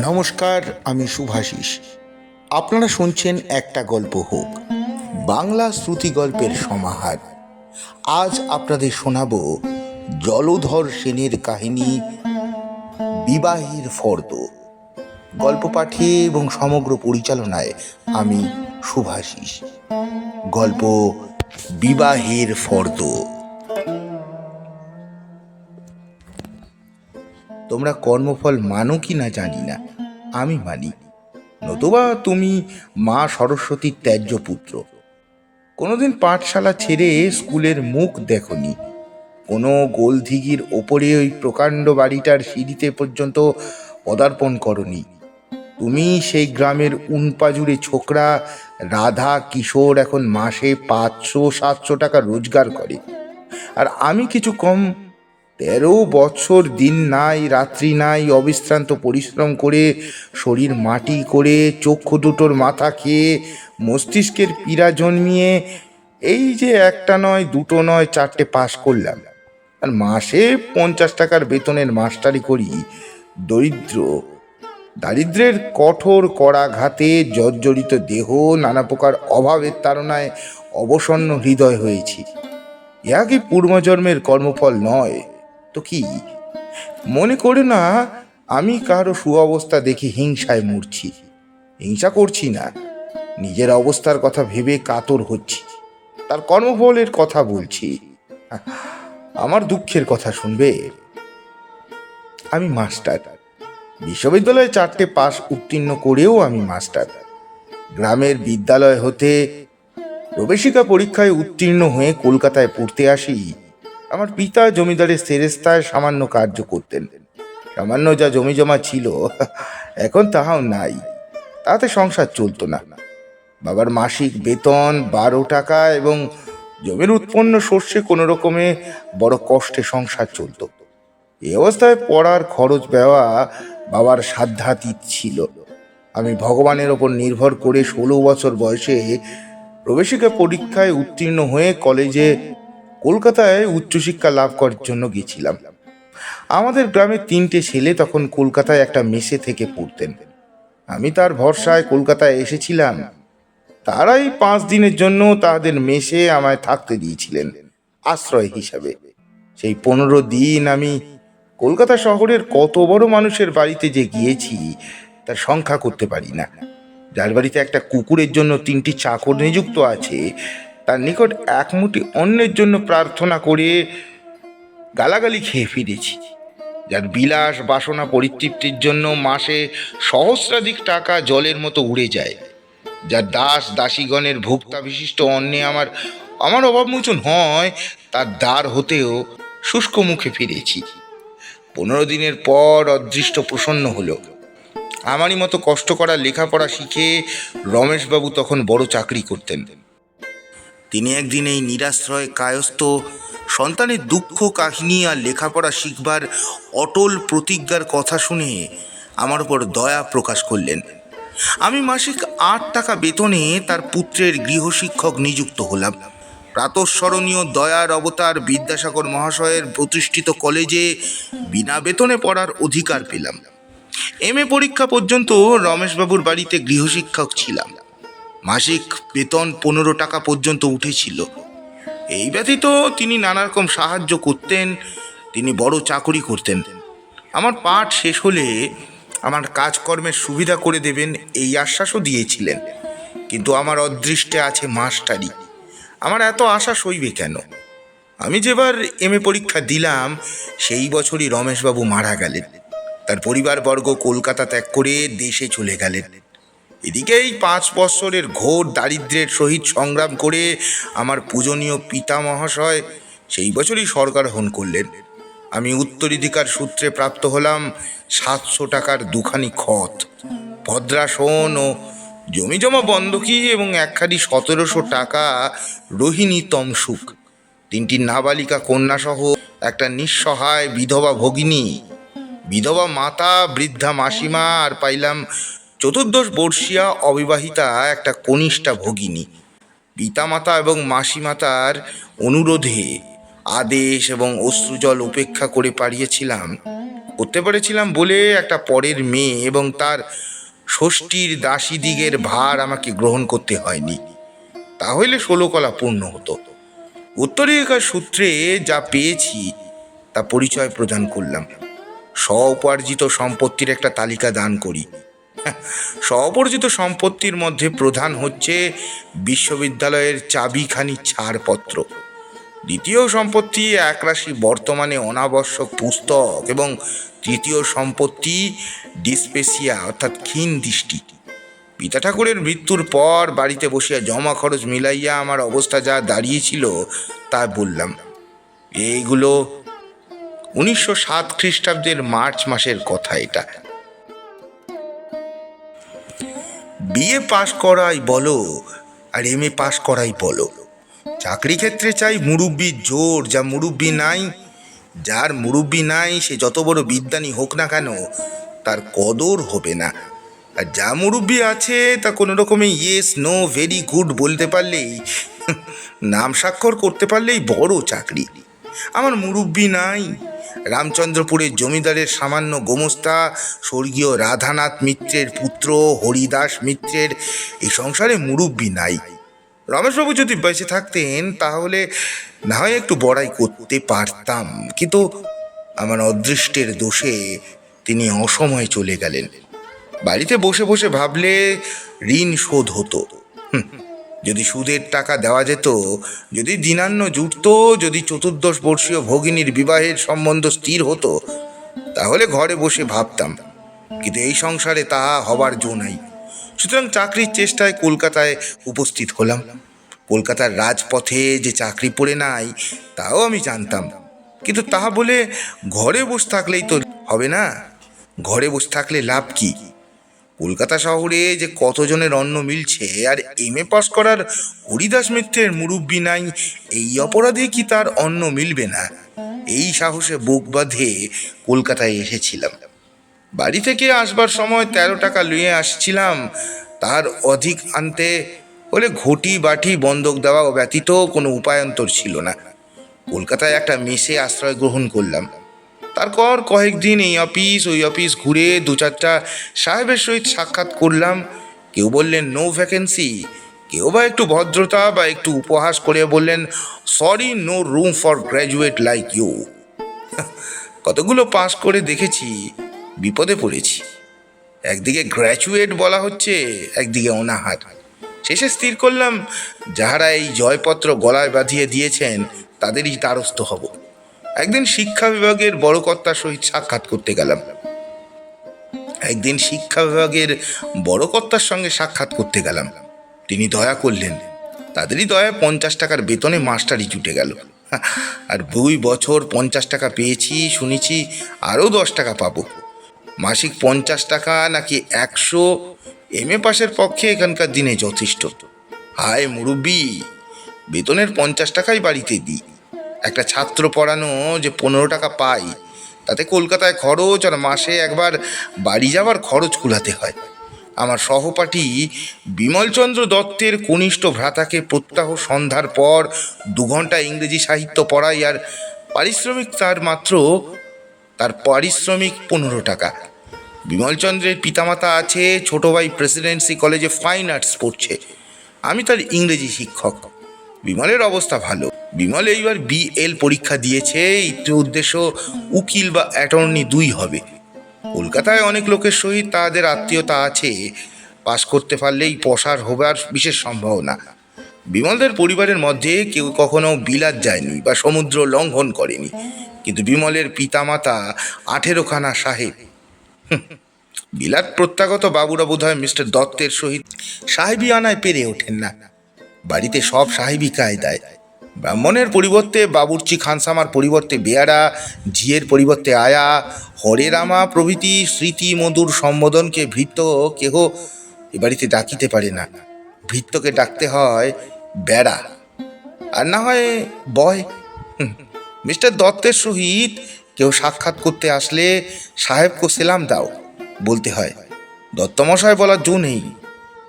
নমস্কার, আমি শুভাশিস। আপনারা শুনছেন একটা গল্প হোক, বাংলা শ্রুতি গল্পের সমাহার। আজ আপনাদের শোনাব জলধর সেনের কাহিনী বিবাহের ফর্দ। গল্প পাঠে এবং সমগ্র পরিচালনায় আমি শুভাশিস। গল্প বিবাহের ফর্দ। তোমরা কর্মফল মানো কি না জানি না, আমি মানি। নতুবা তুমি মা সরস্বতীর ত্যায্য পুত্র। কোনোদিন পাঠশালা ছেড়ে স্কুলের মুখ দেখনি। কোনো গোলধিগির ওপরে ওই প্রকাণ্ড বাড়িটার সিঁড়িতে পর্যন্ত পদার্পণ করনি। তুমি সেই গ্রামের উনপাজুরে ছোকরা রাধা কিশোর এখন মাসে 500-700 টাকা রোজগার করে, আর আমি কিছু কম। 13 বছর দিন নাই রাত্রি নাই অবিশ্রান্ত পরিশ্রম করে, শরীর মাটি করে, চক্ষু দুটোর মাথা খেয়ে, মস্তিষ্কের পীড়া জন্মিয়ে এই যে একটা নয়, দুটো নয়, 4টে পাশ করলাম। আর মাসে 50 টাকার বেতনের মাস্টারি করি। দারিদ্রের কঠোর করাঘাতে জর্জরিত দেহ, নানা প্রকার অভাবের তাড়নায় অবসন্ন হৃদয় হয়েছি। ইহা কি পূর্বজন্মের কর্মফল নয় তো কি? মনে করে না আমি কারো সুঅবস্থা দেখে হিংসায় মরছি। হিংসা করছি না, নিজের অবস্থার কথা ভেবে কাতর হচ্ছি। তার কর্মফলের কথা বলছি। আমার দুঃখের কথা শুনবে। আমি মাস্টার। বিশ্ববিদ্যালয়ে 4টে পাস উত্তীর্ণ করেও আমি মাস্টার। গ্রামের বিদ্যালয় হতে প্রবেশিকা পরীক্ষায় উত্তীর্ণ হয়ে কলকাতায় পড়তে আসি। আমার পিতা জমিদারের সেরেস্তায় সামান্য কার্য করতেন। সামান্য যা জমি জমা ছিল এখন তাহাও নাই। তাতে সংসার চলতো না। বাবার মাসিক বেতন 12 টাকা এবং জমির উৎপন্ন শস্যে কোনো রকমে বড় কষ্টে সংসার চলত। এই অবস্থায় পড়ার খরচ দেওয়া বাবার সাধ্যাতীত ছিল। আমি ভগবানের ওপর নির্ভর করে 16 বছর বয়সে প্রবেশিকা পরীক্ষায় উত্তীর্ণ হয়ে কলেজে কলকাতায় উচ্চশিক্ষা লাভ করার জন্য গেছিলাম। আমাদের গ্রামে 3টে ছেলে তখন কলকাতায় একটা মেসে থেকে পড়তেন। আমি তার ভরসায় কলকাতায় এসেছিলাম। তারাই 5 দিনের জন্য তাদের মেসে আমায় থাকতে দিয়েছিলেন আশ্রয় হিসাবে। সেই 15 দিন আমি কলকাতা শহরের কত বড় মানুষের বাড়িতে যে গিয়েছি তার সংখ্যা করতে পারি না। যার বাড়িতে একটা কুকুরের জন্য 3টি চাকর নিযুক্ত আছে, তার নিকট এক মুঠি অন্যের জন্য প্রার্থনা করে গালাগালি খেয়ে ফিরেছি। যার বিলাস বাসনা পরিতৃপ্তির জন্য মাসে সহস্রাধিক টাকা জলের মতো উড়ে যায়, যার দাস দাসীগণের ভোক্তা বিশিষ্ট অন্নে আমার অভাবমোচন হয়, তার দ্বার হতেও শুষ্ক মুখে ফিরেছি। 15 দিনের পর অদৃষ্ট প্রসন্ন হলো। আমারই মতো কষ্ট করা লেখাপড়া শিখে রমেশবাবু তখন বড় চাকরি করতেন। তিনি একদিন এই নিরাশ্রয় কায়স্থ সন্তানের দুঃখ কাহিনী আর লেখাপড়া শিখবার অটল প্রতিজ্ঞার কথা শুনে আমার উপর দয়া প্রকাশ করলেন। আমি মাসিক 8 টাকা বেতনে তার পুত্রের গৃহশিক্ষক নিযুক্ত হলাম। প্রাতঃস্মরণীয় দয়ার অবতার বিদ্যাসাগর মহাশয়ের প্রতিষ্ঠিত কলেজে বিনা বেতনে পড়ার অধিকার পেলাম। MA পরীক্ষা পর্যন্ত রমেশবাবুর বাড়িতে গৃহশিক্ষক ছিলাম। মাসিক বেতন 15 টাকা পর্যন্ত উঠেছিল। এই ব্যতীত তিনি নানা রকম সাহায্য করতেন। তিনি বড় চাকরি করতেন। আমার পাঠ শেষ হলে আমার কাজকর্মের সুবিধা করে দেবেন এই আশ্বাসও দিয়েছিলেন। কিন্তু আমার অদৃষ্টে আছে মাস্টারি। আমার এত আশা সইবে কেন? আমি যেবার MA পরীক্ষা দিলাম সেই বছরই রমেশবাবু মারা গেলেন। তার পরিবারবর্গ কলকাতা ত্যাগ করে দেশে চলে গেলেন। এদিকেই 5 বৎসরের ঘোর দারিদ্র্যের সহিত সংগ্রাম করে আমার পূজনীয় পিতা মহাশয় সেই বছরই স্বর্গারোহণ করলেন। আমি উত্তরাধিকার সূত্রে প্রাপ্ত হলাম 700 টাকার 2খানি খত, ভদ্রাসন ও জমিজমা বন্ধকি এবং একখানি 1700 টাকা রোহিণী তমসুক, 3টি নাবালিকা কন্যাসহ একটা নিঃসহায় বিধবা ভগিনী, বিধবা মাতা, বৃদ্ধা মাসিমা, আর পাইলাম 14 বর্ষীয়া অবিবাহিতা একটা কনিষ্ঠা ভগিনী। পিতামাতা এবং মাসিমাতার অনুরোধে, আদেশ এবং অশ্রুজল উপেক্ষা করে পাঠিয়েছিলাম করতে পেরেছিলাম বলে একটা পরের মেয়ে এবং তার ষষ্ঠীর দাসীদিগের ভার আমাকে গ্রহণ করতে হয়নি। তাহলে 16 কলা পূর্ণ হতো। উত্তরাধিকার সূত্রে যা পেয়েছি তা পরিচয় প্রদান করলাম। স্ব-উপার্জিত সম্পত্তির একটা তালিকা দান করি। স্ব-উপার্জিত সম্পত্তির মধ্যে প্রধান হচ্ছে বিশ্ববিদ্যালয়ের চাবিখানি ছাড়পত্র। দ্বিতীয় সম্পত্তি একরাশি বর্তমানে অনাবশ্যক পুস্তক এবং তৃতীয় সম্পত্তি ডিসপেসিয়া অর্থাৎ ক্ষীণ দৃষ্টি। পিতা ঠাকুরের মৃত্যুর পর বাড়িতে বসিয়া জমা খরচ মিলাইয়া আমার অবস্থা যা দাঁড়িয়েছিল তা বললাম। এইগুলো 1907 খ্রিস্টাব্দের মার্চ মাসের কথা। এটা বিএ পাশ করাই বলো আর এমএ পাশ করাই বলো, চাকরি ক্ষেত্রে চাই মুরব্বির জোর। যা মুরব্বি নাই, যার মুরব্বি নাই, সে যত বড় বিদ্বানী হোক না কেন তার কদর হবে না। আর যা মুরব্বি আছে তা কোনো রকমে ইয়েস নো ভেরি গুড বলতে পারলেই, নাম স্বাক্ষর করতে পারলেই বড় চাকরি। আমার মুরব্বি নাই। রামচন্দ্রপুরের জমিদারের সামান্য গোমস্তা স্বর্গীয় রাধানাথ মিত্রের পুত্র হরিদাস মিত্রের এই সংসারে মুরব্বি নাই। রমেশবাবু যদি বেঁচে থাকতেন তাহলে না হয় একটু বড়াই করতে পারতাম, কিন্তু আমার অদৃষ্টের দোষে তিনি অসময়ে চলে গেলেন। বাড়িতে বসে বসে ভাবলে ঋণ শোধ হতো। যদি সুদের টাকা দেওয়া যেত, যদি দিনান্ন জুটত, যদি 14 বর্ষীয় ভগিনীর বিবাহের সম্বন্ধ স্থির হতো, তাহলে ঘরে বসে ভাবতাম। কিন্তু এই সংসারে তাহা হবার জো নাই। সুতরাং চাকরির চেষ্টায় কলকাতায় উপস্থিত হলাম। কলকাতার রাজপথে যে চাকরি পড়ে নাই তাও আমি জানতাম, কিন্তু তাহা বলে ঘরে বসে থাকলেই তো হবে না। ঘরে বসে থাকলে লাভ কি? কলকাতা শহরে যে কতজনের অন্ন মিলছে, আর এমএ পাস করার হরিদাস মিত্রের মুরব্বি নাই, এই অপরাধে কি তার অন্ন মিলবে না? এই সাহসে বুক বাঁধে কলকাতায় এসেছিলাম। বাড়ি থেকে আসবার সময় 13 টাকা লুয়ে আসছিলাম। তার অধিক আনতে হলে ঘটি বাটি বন্ধক দেওয়া ব্যতীত কোনো উপায়ন্তর ছিল না। কলকাতায় একটা মেসে আশ্রয় গ্রহণ করলাম। তারপর কয়েকদিন এই অফিস ওই অফিস ঘুরে 2-4টা সাহেবের সহিত সাক্ষাৎ করলাম। কেউ বললেন নো ভ্যাকেন্সি, কেউ বা একটু ভদ্রতা বা একটু উপহাস করে বললেন sorry, no room for graduate like you. কতগুলো পাস করে দেখেছি, বিপদে পড়েছি। একদিকে গ্র্যাজুয়েট বলা হচ্ছে, একদিকে অনাহার। শেষে স্থির করলাম যাহারা এই জয়পত্র গলায় বাঁধিয়ে দিয়েছেন তাদেরই দ্বারস্থ হব। একদিন শিক্ষা বিভাগের বড় কর্তার সহিত সাক্ষাৎ করতে গেলাম। তিনি দয়া করলেন। তাদেরই দয়ায় 50 টাকার বেতনে মাস্টারি জুটে গেল। আর 2 বছর 50 টাকা পেয়েছি, শুনেছি আরও 10 টাকা পাবো। মাসিক 50 টাকা নাকি 100 এমএ পাসের পক্ষে এখানকার দিনে যথেষ্ট। হায় মুরব্বি, বেতনের 50 টাকাই বাড়িতে দিই। একটা ছাত্র পড়ানো যে 15 টাকা পাই, তাতে কলকাতায় খরচ আর মাসে একবার বাড়ি যাওয়ার খরচ কুলাতে হয়। আমার সহপাঠী বিমলচন্দ্র দত্তের কনিষ্ঠ ভ্রাতাকে প্রত্যাহ সন্ধ্যার পর 2 ঘন্টা ইংরেজি সাহিত্য পড়াই, আর তার পারিশ্রমিক 15 টাকা। বিমলচন্দ্রের পিতামাতা আছে, ছোট ভাই প্রেসিডেন্সি কলেজে ফাইন আর্টস পড়ছে, আমি তার ইংরেজি শিক্ষক। বিমলের অবস্থা ভালো। বিমল এইবার বিএল পরীক্ষা দিয়েছে, ইচ্ছে উদ্দেশ্য উকিল বা অ্যাটর্নি 2 হবে। কলকাতায় অনেক লোকের সহিত তাদের আত্মীয়তা আছে, পাশ করতে পারলেই পসার হবার বিশেষ সম্ভাবনা। বিমলদের পরিবারের মধ্যে কেউ কখনো বিলাত যায়নি বা সমুদ্র লঙ্ঘন করেনি, কিন্তু বিমলের পিতামাতা 18খানা সাহেব। বিলাত প্রত্যাগত বাবুরা বোধহয় মিস্টার দত্তের সহিত সাহেবি আনায় পেরে ওঠেন না। বাড়িতে সব সাহেবি কায়দায়। ব্রাহ্মণের পরিবর্তে বাবুর্চি, খানসামার পরিবর্তে বেয়ারা, ঝিয়ের পরিবর্তে আয়া, হরে রামা প্রভৃতি স্মৃতি মধুর সম্বোধনকে ভৃত্য কেহ এ বাড়িতে ডাকিতে পারে না। ভৃত্যকে ডাকতে হয় বেড়া, আর না হয় বয়। মিস্টার দত্তের সহিত কেউ সাক্ষাৎ করতে আসলে সাহেবকে সেলাম দাও বলতে হয়, দত্তমশাই বলার জো নেই।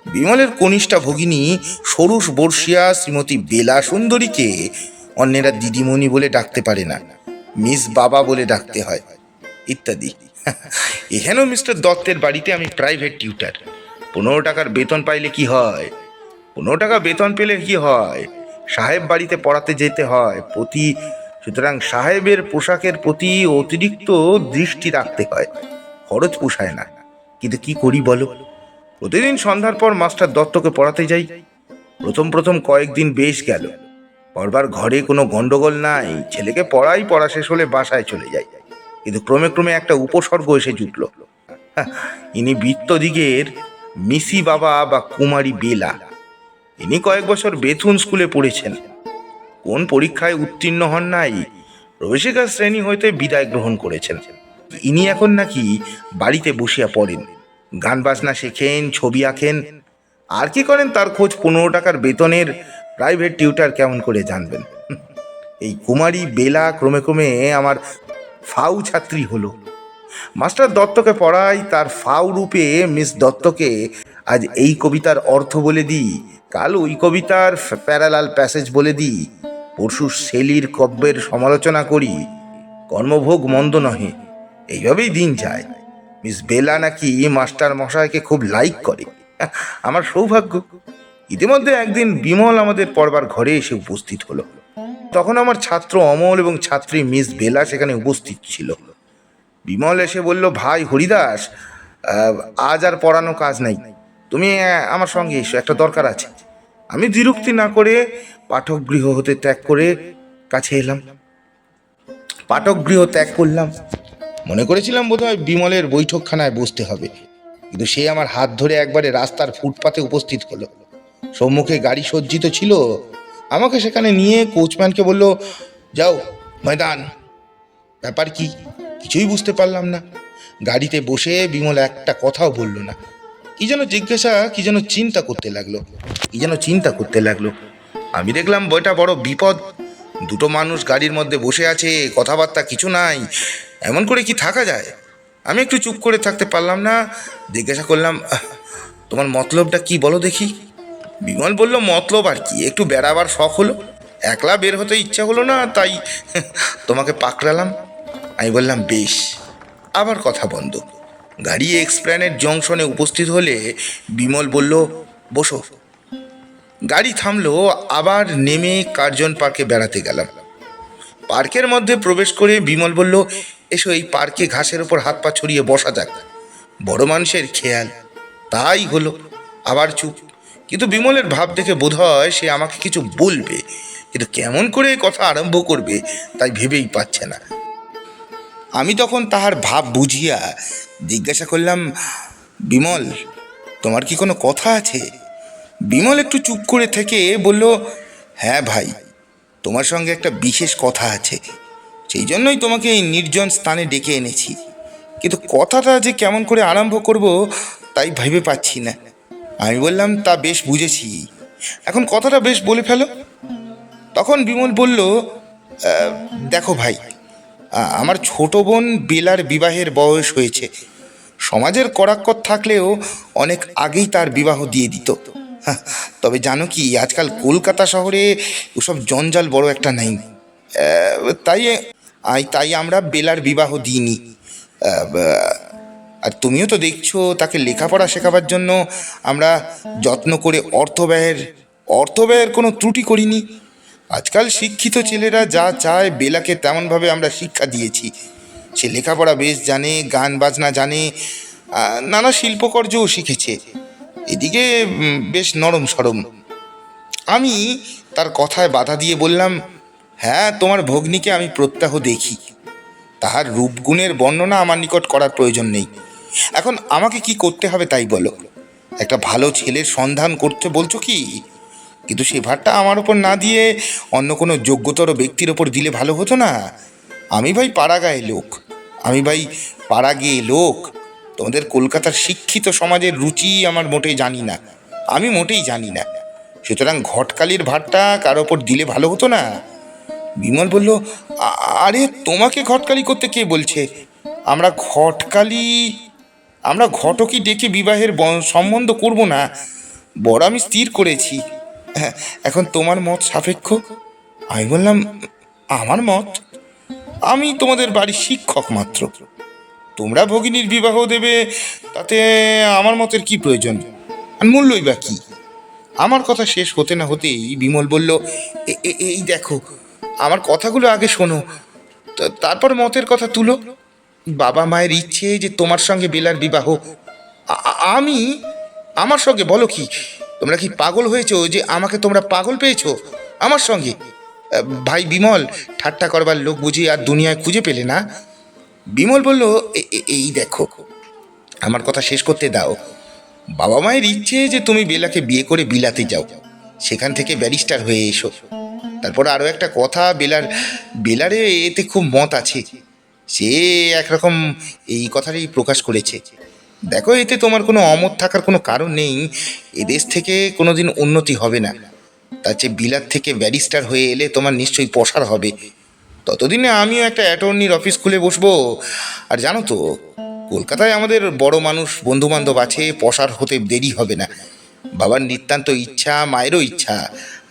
বিমলের কনিষ্ঠা ভগিনী ষোড়শ বর্ষিয়া শ্রীমতী বেলা সুন্দরীকে অন্যেরা দিদিমণি বলে ডাকতে পারে না, মিস বাবা বলে ডাকতে হয়। ইত্যাদি। এখানেও মিস্টার দত্তের বাড়িতে আমি প্রাইভেট টিউটার। 15 টাকার বেতন পাইলে কি হয়? 15 টাকা বেতন পেলে কি হয়? সাহেব বাড়িতে পড়াতে যেতে হয় সুতরাং সাহেবের পোশাকের প্রতি অতিরিক্ত দৃষ্টি রাখতে হয়, খরচ পোষায় না। কিন্তু কি করি বলো? প্রতিদিন সন্ধ্যার পর মাস্টার দত্তকে পড়াতে যাই। প্রথম প্রথম কয়েকদিন বেশ গেল। পড়বার ঘরে কোনো গন্ডগোল নাই, ছেলেকে পড়াই, পড়া শেষ হলে বাসায় চলে যাই। কিন্তু ক্রমে ক্রমে একটা উপসর্গ এসে জুটল। ইনি বৃত্তদিগের মিসি বাবা বা কুমারী বেলা। ইনি কয়েক বছর বেথুন স্কুলে পড়েছেন। কোন পরীক্ষায় উত্তীর্ণ হন নাই, প্রবেশিকা শ্রেণী হইতে বিদায় গ্রহণ করেছেন। ইনি এখন নাকি বাড়িতে বসিয়া পড়েন, গান বাজনা শেখেন, ছবি আঁকেন। আর কি করেন তার খোঁজ 15 টাকার বেতনের প্রাইভেট টিউটার কেমন করে জানবেন? এই কুমারী বেলা ক্রমে ক্রমে আমার ফাউ ছাত্রী হলো। মাস্টার দত্তকে পড়াই, তার ফাউ রূপে মিস দত্তকে আজ এই কবিতার অর্থ বলে দিই, কাল ওই কবিতার প্যারালাল প্যাসেজ বলে দিই, পরশু শেলির কাব্যের সমালোচনা করি। কর্মভোগ মন্দ নহে, এইভাবেই দিন যায়। মিস বেলা নাকি মাস্টার মশাইকে খুব লাইক করে। আমার সৌভাগ্য। ইতিমধ্যে একদিন বিমল আমাদের পড়বার ঘরে এসে উপস্থিত হলো। তখন আমার ছাত্র অমল এবং ছাত্রী মিস বেলা সেখানে উপস্থিত ছিল। বিমল এসে বলল, ভাই হরিদাস, আজ আর পড়ানো কাজ নাই, তুমি আমার সঙ্গে এসো, একটা দরকার আছে। আমি দ্বিরুক্তি না করে পাঠক গৃহ হতে ত্যাগ করে কাছে এলাম। পাঠক গৃহ ত্যাগ করলাম। মনে করেছিলাম বোধহয় বিমলের বৈঠকখানায় বসতে হবে, কিন্তু সে আমার হাত ধরে একবারে রাস্তার ফুটপাতে উপস্থিত হলো। সম্মুখে গাড়ি সজ্জিত ছিল। আমাকে সেখানে নিয়ে কোচম্যানকে বলল, যাও ময়দান। ব্যাপার কি কিছুই বুঝতে পারলাম না। গাড়িতে বসে বিমল একটা কথাও বলল না। কি যেন জিজ্ঞাসা, কি যেন চিন্তা করতে লাগলো। আমি দেখলাম বইটা বড় বিপদ। দুটো মানুষ গাড়ির মধ্যে বসে আছে, কথাবার্তা কিছু নাই, এমন করে কি থাকা যায়? আমি একটু চুপ করে থাকতে পারলাম না। জিজ্ঞাসা করলাম, তোমার মতলবটা কি বলো দেখি। বিমল বলল, মতলব আর কি, একটু বেড়াবার শখ হলো, একলা বের হতে ইচ্ছা হলো না, তাই তোমাকে পাকড়ালাম। আমি বললাম, বেশ। আবার কথা বন্ধ। গাড়ি এক্সপ্ল্যানেড জংশনে উপস্থিত হলে বিমল বলল, বসো। গাড়ি থামলো। আবার নেমে কার্জন পার্কে বেড়াতে গেলাম। পার্কের মধ্যে প্রবেশ করে বিমল বলল, এসো এই পার্কে ঘাসের ওপর হাত পা ছড়িয়ে বসা যাক, বড় মানুষের খেয়াল। তাই হলো। আবার চুপ। কিন্তু বিমলের ভাব দেখে বোধ হয় সে আমাকে কিছু বলবে, কিন্তু কেমন করে কথা আরম্ভ করবে তাই ভেবেই পাচ্ছে না। আমি তখন তাহার ভাব বুঝিয়া জিজ্ঞাসা করলাম, বিমল, তোমার কি কোনো কথা আছে? বিমল একটু চুপ করে থেকে বলল, হ্যাঁ ভাই, তোমার সঙ্গে একটা বিশেষ কথা আছে, সেই জন্যই তোমাকে এই নির্জন স্থানে ডেকে এনেছি। কিন্তু কথাটা যে কেমন করে আরম্ভ করব তাই ভেবে পাচ্ছি না। আমি বললাম, তা বেশ বুঝেছি, এখন কথাটা বেশ বলে ফেলো। তখন বিমল বলল, দেখো ভাই, আমার ছোট বোন বেলার বিবাহের বয়স হয়েছে। সমাজের কড়াক্কর থাকলেও অনেক আগেই তার বিবাহ দিয়ে দিত। তবে জানো কি, আজকাল কলকাতা শহরে ওসব জঞ্জাল বড় একটা নেই। তাই তাই আমরা বেলার বিবাহ দিইনি। আর তুমিও তো দেখছো, তাকে লেখাপড়া শেখাবার জন্য আমরা যত্ন করে অর্থব্যয়ের কোনো ত্রুটি করিনি। আজকাল শিক্ষিত ছেলেরা যা চায় বেলাকে তেমনভাবে আমরা শিক্ষা দিয়েছি। সে লেখাপড়া বেশ জানে, গান বাজনা জানে, নানা শিল্পকর্যও শিখেছে। এদিকে বেশ নরম সরম। আমি তার কথায় বাধা দিয়ে বললাম, হ্যাঁ, তোমার ভগ্নীকে আমি প্রত্যাহ দেখি। তাহার রূপগুণের বর্ণনা আমার নিকট করার প্রয়োজন নেই। এখন আমাকে কি করতে হবে তাই বলো। একটা ভালো ছেলের সন্ধান করতে বলছো কি? কিন্তু সে ভারটা আমার ওপর না দিয়ে অন্য কোনো যোগ্যতর ব্যক্তির ওপর দিলে ভালো হতো না? আমি ভাই পাড়া গিয়ে লোক। তোমাদের কলকাতার শিক্ষিত সমাজের রুচি আমার মোটেই জানি না, আমি মোটেই জানি না। সুতরাং ঘটকালির ভারটা কার ওপর দিলে ভালো হতো না? বিমল বলল, আরে তোমাকে ঘটকালি করতে কে বলছে? আমরা ঘটকি ডেকে বিবাহের সম্বন্ধ করব না, বড় আমি স্থির করেছি। এখন তোমার মত সাপেক্ষ। আমি বললাম, আমার মত? আমি তোমাদের বাড়ির শিক্ষক মাত্র। তোমরা ভগিনীর বিবাহ দেবে, তাতে আমার মতের কি প্রয়োজন, আর মূল্যই বা কি? আমার কথা শেষ হতে না হতেই বিমল বলল, এই দেখো, আমার কথাগুলো আগে শোনো, তারপর মতের কথা তুলো। বাবা মায়ের ইচ্ছে যে তোমার সঙ্গে বেলার বিবাহ। আমি আমার সঙ্গে বলো কি? তোমরা কি পাগল হয়েছো যে আমাকে তোমরা পাগল পেয়েছো আমার সঙ্গে? ভাই বিমল, ঠাট্টা করবার লোক বুঝি আর দুনিয়ায় খুঁজে পেলে না? বিমল বলল, এই দেখো, আমার কথা শেষ করতে দাও। বাবা মায়ের ইচ্ছে যে তুমি বেলাকে বিয়ে করে বিলাতে যাও, সেখান থেকে ব্যারিস্টার হয়ে এসো। তারপর আরও একটা কথা, বেলারে এতে খুব মত আছে। সে একরকম এই কথাটাই প্রকাশ করেছে। দেখো, এতে তোমার কোনো অমত থাকার কোনো কারণ নেই। এদেশ থেকে কোনোদিন উন্নতি হবে না। তার চেয়ে বিলাত থেকে ব্যারিস্টার হয়ে এলে তোমার নিশ্চয়ই পসার হবে। ততদিনে আমিও একটা অ্যাটর্নির অফিস খুলে বসবো। আর জানো তো, কলকাতায় আমাদের বড় মানুষ বন্ধু বান্ধব আছে, পসার হতে দেরি হবে না। বাবার নিতান্ত ইচ্ছা, মায়েরও ইচ্ছা,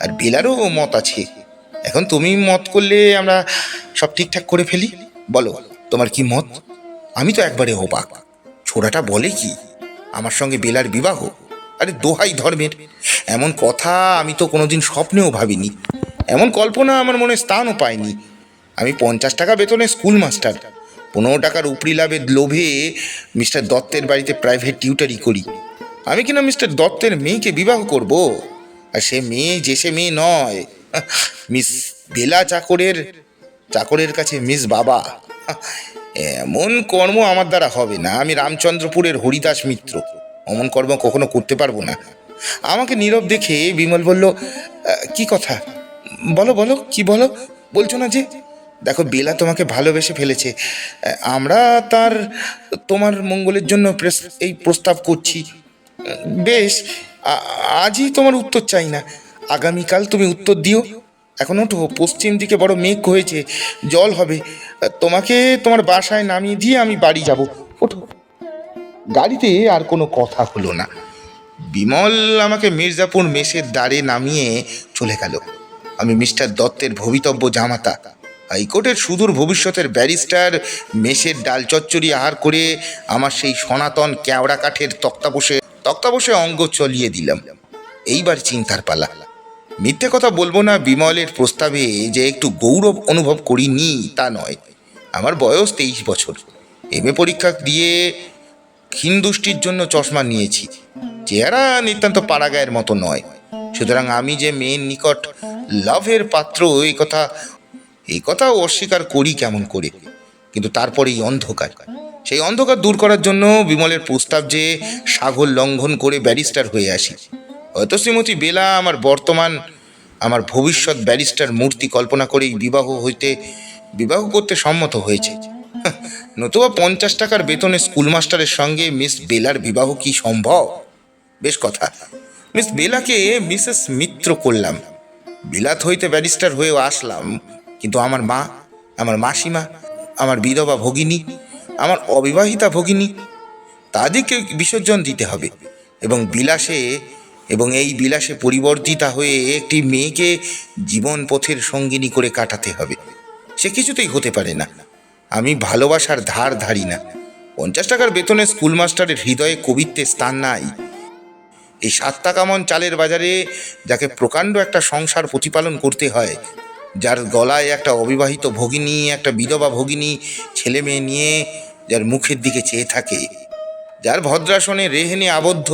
আর বেলারও মত আছে। এখন তুমি মত করলে আমরা সব ঠিকঠাক করে ফেলি। বলো, তোমার কি মত? আমি তো একবারে অবাক। ছোড়াটা বলে কি, আমার সঙ্গে বেলার বিবাহ? আরে দোহাই ধর্মের, এমন কথা আমি তো কোনোদিন স্বপ্নেও ভাবিনি। এমন কল্পনা আমার মনে স্থানও পায়নি। আমি 50 টাকা বেতনে স্কুল মাস্টার, 15 টাকার উপরি লাভের লোভে মিস্টার দত্তের বাড়িতে প্রাইভেট টিউটারি করি। আমি কিনা মিস্টার দত্তের মেয়েকে বিবাহ করব? আর সে মেয়ে যে সে মেয়ে নয়, মিস বেলা চাকরের চাকরের কাছে মিস বাবা। এমন কর্ম আমার দ্বারা হবে না। আমি রামচন্দ্রপুরের হরিদাস মিত্র, অমন কর্ম কখনো করতে পারবো না। আমাকে নীরব দেখে বিমল বলল, কি কথা? বলো বলো, কি বলো? বলছো না যে? দেখো, বেলা তোমাকে ভালোবেসে ফেলেছে। আমরা তার তোমার মঙ্গলের জন্য এই প্রস্তাব করছি। বেশ, আজই তোমার উত্তর চাই না, আগামীকাল তুমি উত্তর দিও। এখন ওঠো, পশ্চিম দিকে বড় মেঘ হয়েছে, জল হবে। তোমাকে তোমার বাসায় নামিয়ে দিয়ে আমি বাড়ি যাব। ওঠো। গাড়িতে আর কোনো কথা হলো না। বিমল আমাকে মির্জাপুর মেসের দ্বারে নামিয়ে চলে গেল। আমি মিস্টার দত্তের ভবিতব্য জামাতা, হাইকোর্টের সুদূর ভবিষ্যতের ব্যারিস্টার, মেসের ডাল চচ্চড়ি আহার করে আমার সেই সনাতন কেওড়া কাঠের তক্তা বসে অঙ্গ চলিয়ে দিলাম। এইবার চিন্তার পালা। মিথ্যে কথা বলবো না, বিমলের প্রস্তাবে যে একটু গৌরব অনুভব করিনি তা নয়। আমার বয়স 23 বছর। এমএ পরীক্ষা দিয়ে হিন্দুষ্টির জন্য চশমা নিয়েছি। চেহারা নিতান্ত পাড়াগায়ের মতো নয়। সুতরাং আমি যে মেয়ের নিকট লাভের পাত্র, এই কথা অস্বীকার করি কেমন করে? কিন্তু তারপরে এই অন্ধকার, সেই অন্ধকার দূর করার জন্য বিমলের প্রস্তাব যে সাগর লঙ্ঘন করে ব্যারিস্টার হয়ে আসি। হয়তো শ্রীমতী বেলা আমার ভবিষ্যৎ ব্যারিস্টার মূর্তি কল্পনা করেই বিবাহ করতে সম্মত হয়েছে। নতুবা 50 টাকার বেতনে স্কুল মাস্টারের সঙ্গে মিস বেলার বিবাহ কি সম্ভব? বেশ কথা, মিস বেলাকে মিসেস মিত্র করলাম। বিলাত হইতে ব্যারিস্টার হয়েও আসলাম, কিন্তু আমার মা, আমার মাসিমা, আমার বিধবা ভগিনী, আমার অবিবাহিতা ভগিনী, তাদেরকে বিসর্জন দিতে হবে। এবং এই বিলাসে পরিবর্তিতা হয়ে একটি মেয়েকে জীবন পথের সঙ্গিনী করে কাটাতে হবে। সে কিছুতেই হতে পারে না। আমি ভালোবাসার ধার ধারি না। 50 টাকার বেতনে স্কুল মাস্টারের হৃদয়ে কবিত্বের স্থান নাই। এই 7 টাকা মন চালের বাজারে যাকে প্রকাণ্ড একটা সংসার প্রতিপালন করতে হয়, যার গলায় একটা অবিবাহিত ভগিনী, একটা বিধবা ভগিনী, ছেলে মেয়ে নিয়ে যার মুখের দিকে চেয়ে থাকে, যার ভদ্রাসনে রেহেনে আবদ্ধ,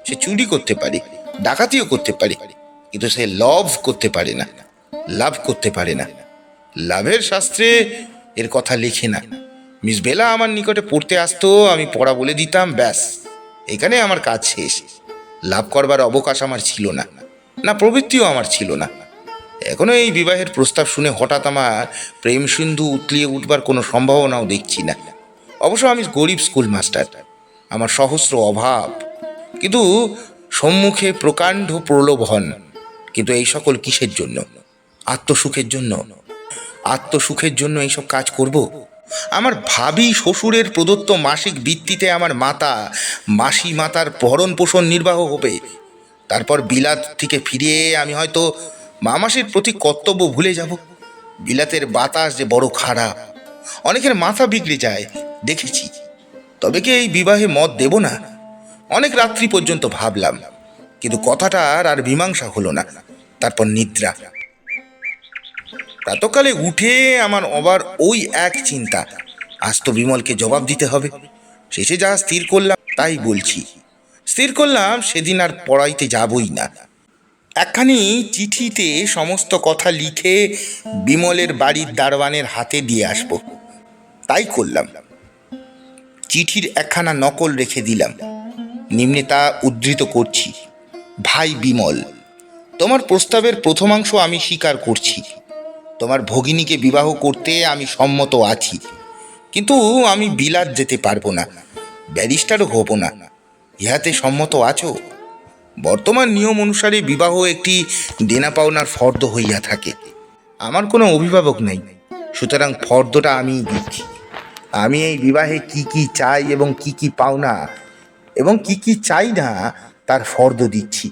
সে চুরি করতে পারে, ডাকাতিও করতে পারে, কিন্তু সে লাভ করতে পারে না। লাভের শাস্ত্রে এর কথা লেখে না। মিস বেলা আমার নিকটে পড়তে আসতো, আমি পড়া বলে দিতাম, ব্যাস, এখানে আমার কাজ শেষ। লাভ করবার অবকাশ আমার ছিল না, না প্রবৃত্তিও আমার ছিল না। এখনো এই বিবাহের প্রস্তাব শুনে হঠাৎ আমার প্রেম সিন্ধু উতলিয়ে উঠবার কোনো সম্ভাবনাও দেখছি না। অবশ্য আমি গরিব স্কুল মাস্টার, আমার সহস্র অভাব, কিন্তু সম্মুখে প্রকাণ্ড প্রলোভন। কিন্তু এই সকল কিসের জন্য? আত্মসুখের জন্য এইসব কাজ করব? আমার ভাবি শ্বশুরের প্রদত্ত মাসিক বৃত্তিতে আমার মাসি মাতার ভরণ পোষণ নির্বাহ হবে। তারপর বিলাত থেকে ফিরে আমি হয়তো মামাসির প্রতি কর্তব্য ভুলে যাব। বিলাতের বাতাস যে বড় খারাপ, অনেকের মাথা বিগড়ে যায়। দেখেছি, তবে কি এই বিবাহে মত দেব না? অনেক রাত্রি পর্যন্ত ভাবলাম, কিন্তু কথাটার আর মীমাংসা হলো না। তারপর নিদ্রা। প্রাতকালে উঠে আমার আবার ওই এক চিন্তা, আজ তো বিমলকে জবাব দিতে হবে। শেষে যা স্থির করলাম তাই বলছি। স্থির করলাম সেদিন আর পড়াইতে যাবই না। একখানি চিঠিতে সমস্ত কথা লিখে বিমলের বাড়ির দারোয়ানের হাতে দিয়ে আসব। তাই করলাম। চিঠির একখানা নকল রেখে দিলাম। নিম্নে তা উদ্ধৃত করছি। ভাই বিমল, তোমার প্রস্তাবের প্রথমাংশ আমি স্বীকার করছি। তোমার ভগিনীকে বিবাহ করতে আমি সম্মত আছি, কিন্তু আমি বিলাত যেতে পারবো না, ব্যারিস্টারও হব না। ইহাতে সম্মত আছো? বর্তমান নিয়ম অনুসারে বিবাহ একটি দেনা পাওনার ফর্দ হইয়া থাকে। আমার কোনো অভিভাবক নেই, সুতরাং ফর্দটা আমিই দিচ্ছি। আমি এই বিবাহে কি কি চাই এবং কি কি পাওনা এবং কি কি চাই না তার ফর্দ দিচ্ছি।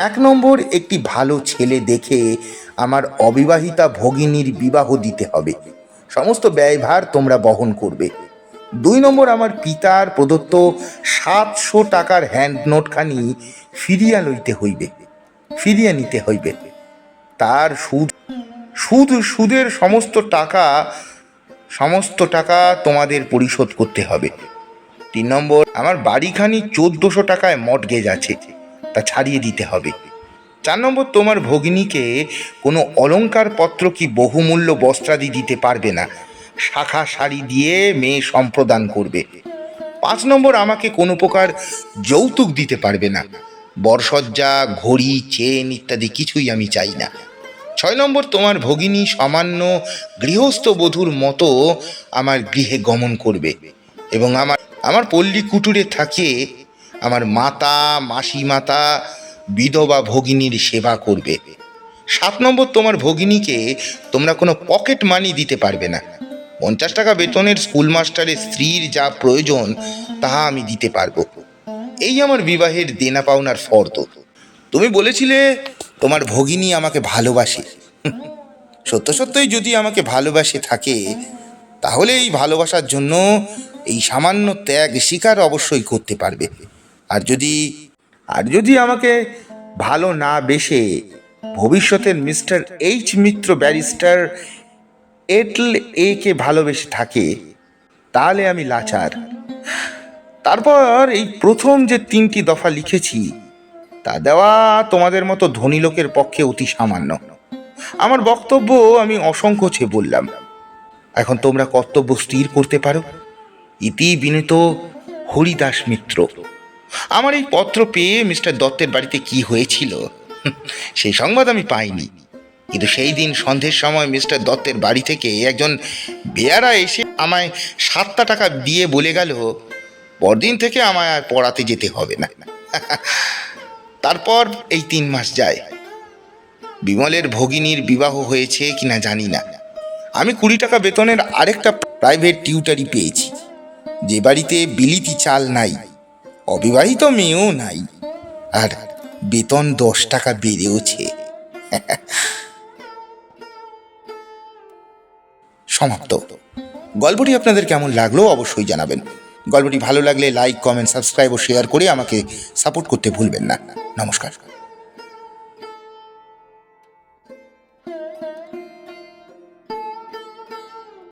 1 নম্বর, একটি ভালো ছেলে দেখে আমার অবিবাহিতা ভগিনীর বিবাহ দিতে হবে। সমস্ত ব্যয়ভার তোমরা বহন করবে। 2 নম্বর, আমার পিতার প্রদত্ত 700 টাকার হ্যান্ড নোটখানি ফিরিয়া নিতে হইবে। তার সুদের সমস্ত টাকা তোমাদের পরিশোধ করতে হবে। 3 নম্বর, আমার বাড়িখানি 1400 টাকায় মর্টগেজ আছে, তা ছাড়িয়ে দিতে হবে। 4 নম্বর, তোমার ভগিনীকে কোনো অলংকার পত্র কি বহুমূল্য বস্ত্রাদি দিতে পারবে না, শাখা শাড়ি দিয়ে মেয়ে সম্প্রদান করবে। 5 নম্বর, আমাকে কোনো প্রকার যৌতুক দিতে পারবে না, বরসজ্জা, ঘড়ি, চেন ইত্যাদি কিছুই আমি চাই না। 6 নম্বর, তোমার ভগিনী সামান্য গৃহস্থ বধূর মতো আমার গৃহে গমন করবে এবং আমার পল্লী কুটুরে থাকিয়ে আমার মাতা, মাসি মাতা, বিধবা ভগিনীর সেবা করবে। 7 নম্বর, তোমার ভগিনীকে তোমরা কোনো পকেট মানি দিতে পারবে না। 50 টাকা বেতনের স্কুল মাস্টারের স্ত্রীর যা প্রয়োজন তাহা আমি দিতে পারবো। এই আমার বিবাহের দেনা পাওনার ফর্দ। তুমি বলেছিলে তোমার ভগিনী আমাকে ভালোবাসে। সত্য সত্যই যদি আমাকে ভালোবাসে থাকে, তাহলে এই ভালোবাসার জন্য এই সামান্য ত্যাগ স্বীকার অবশ্যই করতে পারবে। আর যদি আমাকে ভালো না বেসে ভবিষ্যতের মিস্টার এইচ মিত্র ব্যারিস্টার এটল এ কে ভালোবেসে থাকে, তাহলে আমি লাচার। তারপর এই প্রথম যে 3টি দফা লিখেছি তা দেওয়া তোমাদের মতো ধনী লোকের পক্ষে অতি সামান্য। আমার বক্তব্য আমি অসংকোচে বললাম। এখন তোমরা কর্তব্য স্থির করতে পারো। ইতি বিনীত হরিদাস মিত্র। আমার এই পত্র পেয়ে মিস্টার দত্তের বাড়িতে কি হয়েছিল সেই সংবাদ আমি পাইনি, কিন্তু সেই দিন সন্ধ্যের সময় মিস্টার দত্তের বাড়ি থেকে একজন বেয়ারা এসে আমায় 7টা টাকা দিয়ে বলে গেল, পরদিন থেকে আমায় আর পড়াতে যেতে হবে না। তারপর এই 3 মাস যায়। বিমলের ভগিনীর বিবাহ হয়েছে কিনা জানি না। আমি 20 টাকা বেতনের আরেকটা প্রাইভেট টিউটারি পেয়েছি, যে বাড়িতে বিলিতি চাল নাই, অবিবাহিত মেয়েও নাই, আর বেতন 10 টাকা বেড়েওছে। সমাপ্ত। গল্পটি আপনাদের কেমন লাগলো অবশ্যই জানাবেন। গল্পটি ভালো লাগলে লাইক, কমেন্ট, সাবস্ক্রাইব ও শেয়ার করে আমাকে সাপোর্ট করতে ভুলবেন না। নমস্কার।